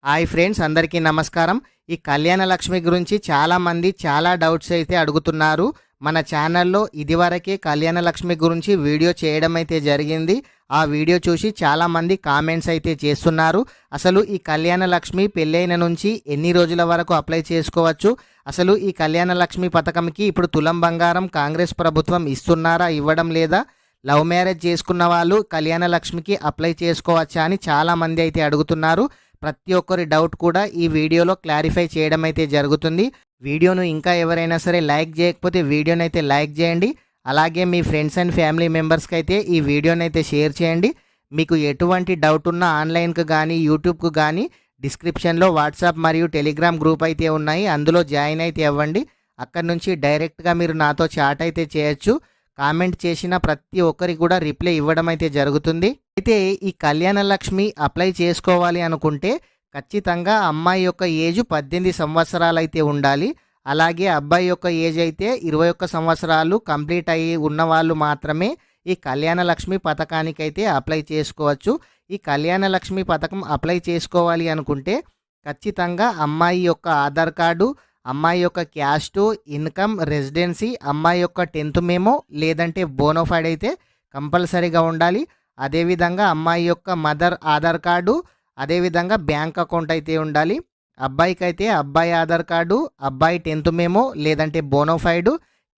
Hi friends, అందరికీ నమస్కారం. ఈ కళ్యాణ లక్ష్మి గురించి చాలామంది చాలా డౌట్స్ అయితే అడుగుతున్నారు. మన ఛానల్లో ఇదివరకే కళ్యాణ లక్ష్మి గురించి వీడియో చేయడం అయితే జరిగింది. ఆ వీడియో చూసి చాలామంది కామెంట్స్ అయితే చేస్తున్నారు. అసలు ఈ కళ్యాణ లక్ష్మి పెళ్ళైన నుంచి ఎన్ని రోజుల వరకు అప్లై చేసుకోవచ్చు, అసలు ఈ కళ్యాణ లక్ష్మి పథకంకి ఇప్పుడు తులం బంగారం కాంగ్రెస్ ప్రభుత్వం ఇస్తున్నారా, ఇవ్వడం లేదా, లవ్ మ్యారేజ్ చేసుకున్న వాళ్ళు కళ్యాణ లక్ష్మికి అప్లై చేసుకోవచ్చా అని చాలామంది అయితే అడుగుతున్నారు. ప్రతి ఒక్కరి డౌట్ కూడా ఈ వీడియోలో క్లారిఫై చేయడం అయితే జరుగుతుంది. వీడియోను ఇంకా ఎవరైనా సరే లైక్ చేయకపోతే వీడియోని అయితే లైక్ చేయండి. అలాగే మీ ఫ్రెండ్స్ అండ్ ఫ్యామిలీ మెంబర్స్కి అయితే ఈ వీడియోని అయితే షేర్ చేయండి. మీకు ఎటువంటి డౌట్ ఉన్నా ఆన్లైన్కి కానీ యూట్యూబ్కు కానీ డిస్క్రిప్షన్లో వాట్సాప్ మరియు టెలిగ్రామ్ గ్రూప్ అయితే ఉన్నాయి. అందులో జాయిన్ అయితే అవ్వండి. అక్కడ నుంచి డైరెక్ట్గా మీరు నాతో చాట్ అయితే చేయొచ్చు. కామెంట్ చేసిన ప్రతి ఒక్కరికి కూడా రిప్లై ఇవ్వడం అయితే జరుగుతుంది. అయితే ఈ కళ్యాణ లక్ష్మి అప్లై చేసుకోవాలి అనుకుంటే ఖచ్చితంగా అమ్మాయి యొక్క ఏజ్ 18 సంవత్సరాలు అయితే ఉండాలి. అలాగే అబ్బాయి యొక్క ఏజ్ అయితే 21 సంవత్సరాలు కంప్లీట్ అయ్యి ఉన్న వాళ్ళు మాత్రమే ఈ కళ్యాణ లక్ష్మి పథకానికి అయితే అప్లై చేసుకోవచ్చు. ఈ కళ్యాణ లక్ష్మి పథకం అప్లై చేసుకోవాలి అనుకుంటే ఖచ్చితంగా అమ్మాయి యొక్క ఆధార్ కార్డు, అమ్మాయి యొక్క క్యాస్టు, ఇన్కమ్, రెసిడెన్సీ, అమ్మాయి యొక్క 10th మెమో లేదంటే బోనోఫైడ్ అయితే కంపల్సరీగా ఉండాలి. అదేవిధంగా అమ్మాయి యొక్క మదర్ ఆధార్ కార్డు, అదేవిధంగా బ్యాంక్ అకౌంట్ అయితే ఉండాలి. అబ్బాయికి అయితే అబ్బాయి ఆధార్ కార్డు, అబ్బాయి 10th మెమో లేదంటే బోనోఫైడ్,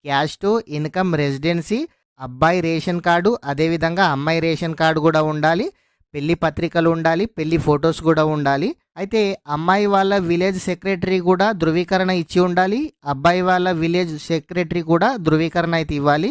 క్యాస్టు, ఇన్కమ్, రెసిడెన్సీ, అబ్బాయి రేషన్ కార్డు, అదేవిధంగా అమ్మాయి రేషన్ కార్డు కూడా ఉండాలి. పెళ్లి పత్రికలు ఉండాలి, పెళ్లి ఫొటోస్ కూడా ఉండాలి. అయితే అమ్మాయి వాళ్ళ విలేజ్ సెక్రటరీ కూడా ధృవీకరణ ఇచ్చి ఉండాలి. అబ్బాయి వాళ్ళ విలేజ్ సెక్రటరీ కూడా ధృవీకరణ అయితే ఇవ్వాలి.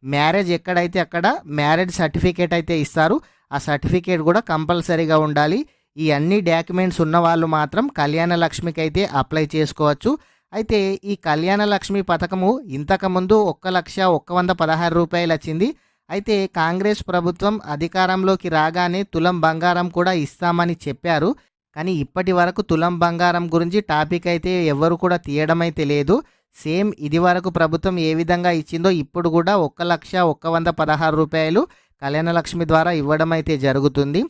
మ్యారేజ్ ఎక్కడైతే అక్కడ మ్యారేజ్ సర్టిఫికేట్ అయితే ఇస్తారు. ఆ సర్టిఫికేట్ కూడా కంపల్సరీగా ఉండాలి. ఈ అన్ని డాక్యుమెంట్స్ ఉన్న వాళ్ళు మాత్రం కళ్యాణ లక్ష్మికి అయితే అప్లై చేసుకోవచ్చు. అయితే ఈ కళ్యాణ లక్ష్మి పథకము ఇంతకుముందు 1,116 రూపాయలు వచ్చింది. అయితే కాంగ్రెస్ ప్రభుత్వం అధికారంలోకి రాగానే తులం బంగారం కూడా ఇస్తామని చెప్పారు. కానీ ఇప్పటి వరకు తులం బంగారం గురించి టాపిక్ అయితే ఎవరు కూడా తీయడం అయితే లేదు. సేమ్ ఇది వరకు ప్రభుత్వం ఏ విధంగా ఇచ్చిందో ఇప్పుడు కూడా 1,116 రూపాయలు కళ్యాణ లక్ష్మి ద్వారా ఇవ్వడం అయితే జరుగుతుంది.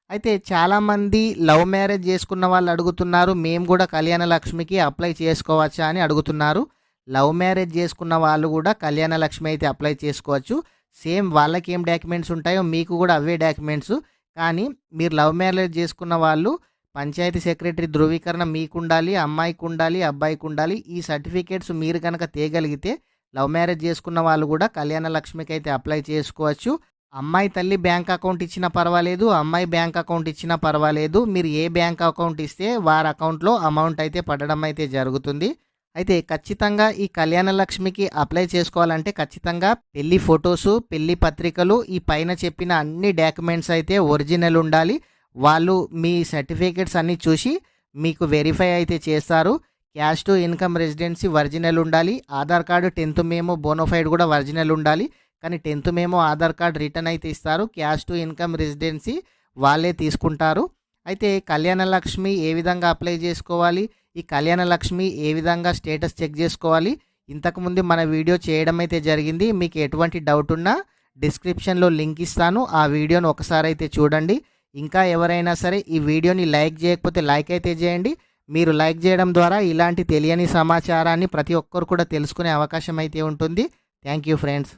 అయితే చాలామంది లవ్ మ్యారేజ్ చేసుకున్న వాళ్ళు అడుగుతున్నారు, మేము కూడా కళ్యాణ లక్ష్మికి అప్లై చేసుకోవచ్చా అని అడుగుతున్నారు. లవ్ మ్యారేజ్ చేసుకున్న వాళ్ళు కూడా కళ్యాణ లక్ష్మి అయితే అప్లై చేసుకోవచ్చు. సేమ్ వాళ్ళకి ఏం డాక్యుమెంట్స్ ఉంటాయో మీకు కూడా అవే డాక్యుమెంట్స్. కానీ మీరు లవ్ మ్యారేజ్ చేసుకున్న వాళ్ళు పంచాయతీ సెక్రటరీ ధృవీకరణ మీకు ఉండాలి, అమ్మాయికి ఉండాలి, అబ్బాయికి ఉండాలి. ఈ సర్టిఫికేట్స్ మీరు కనుక తేగలిగితే లవ్ మ్యారేజ్ చేసుకున్న వాళ్ళు కూడా కళ్యాణ లక్ష్మికి అయితే అప్లై చేసుకోవచ్చు. అమ్మాయి తల్లి బ్యాంక్ అకౌంట్ ఇచ్చినా పర్వాలేదు, అమ్మాయి బ్యాంక్ అకౌంట్ ఇచ్చినా పర్వాలేదు. మీరు ఏ బ్యాంక్ అకౌంట్ ఇస్తే వారి అకౌంట్లో అమౌంట్ అయితే పడడం అయితే జరుగుతుంది. అయితే ఖచ్చితంగా ఈ కళ్యాణ లక్ష్మికి అప్లై చేసుకోవాలంటే ఖచ్చితంగా పెళ్లి ఫొటోసు, పెళ్లి పత్రికలు, ఈ పైన చెప్పిన అన్ని డాక్యుమెంట్స్ అయితే ఒరిజినల్ ఉండాలి. వాళ్ళు మీ సర్టిఫికేట్స్ అన్నీ చూసి మీకు వెరిఫై అయితే చేస్తారు. క్యాస్ట్, ఇన్కమ్, రెసిడెన్సీ ఒరిజినల్ ఉండాలి. Aadhaar card, 10th memo, bona fide కూడా ఒరిజినల్ ఉండాలి. కానీ 10th memo, Aadhaar card return అయితే ఇస్తారు. క్యాస్ట్, ఇన్కమ్, రెసిడెన్సీ వాళ్ళే తీసుకుంటారు. అయితే కళ్యాణ లక్ష్మి ఏ విధంగా అప్లై చేసుకోవాలి, ఈ కళ్యాణ లక్ష్మి ఏ విధంగా స్టేటస్ చెక్ చేసుకోవాలి, ఇంతకుముందు మన వీడియో చేయడం అయితే జరిగింది. మీకు ఎటువంటి డౌట్ ఉన్నా డిస్క్రిప్షన్లో లింక్ ఇస్తాను. ఆ వీడియోను ఒకసారి అయితే చూడండి. ఇంకా ఎవరైనా సరే ఈ వీడియోని లైక్ చేయకపోతే లైక్ అయితే చేయండి. మీరు లైక్ చేయడం ద్వారా ఇలాంటి తెలియని సమాచారాన్ని ప్రతి ఒక్కరు కూడా తెలుసుకునే అవకాశం అయితే ఉంటుంది. Thank you friends.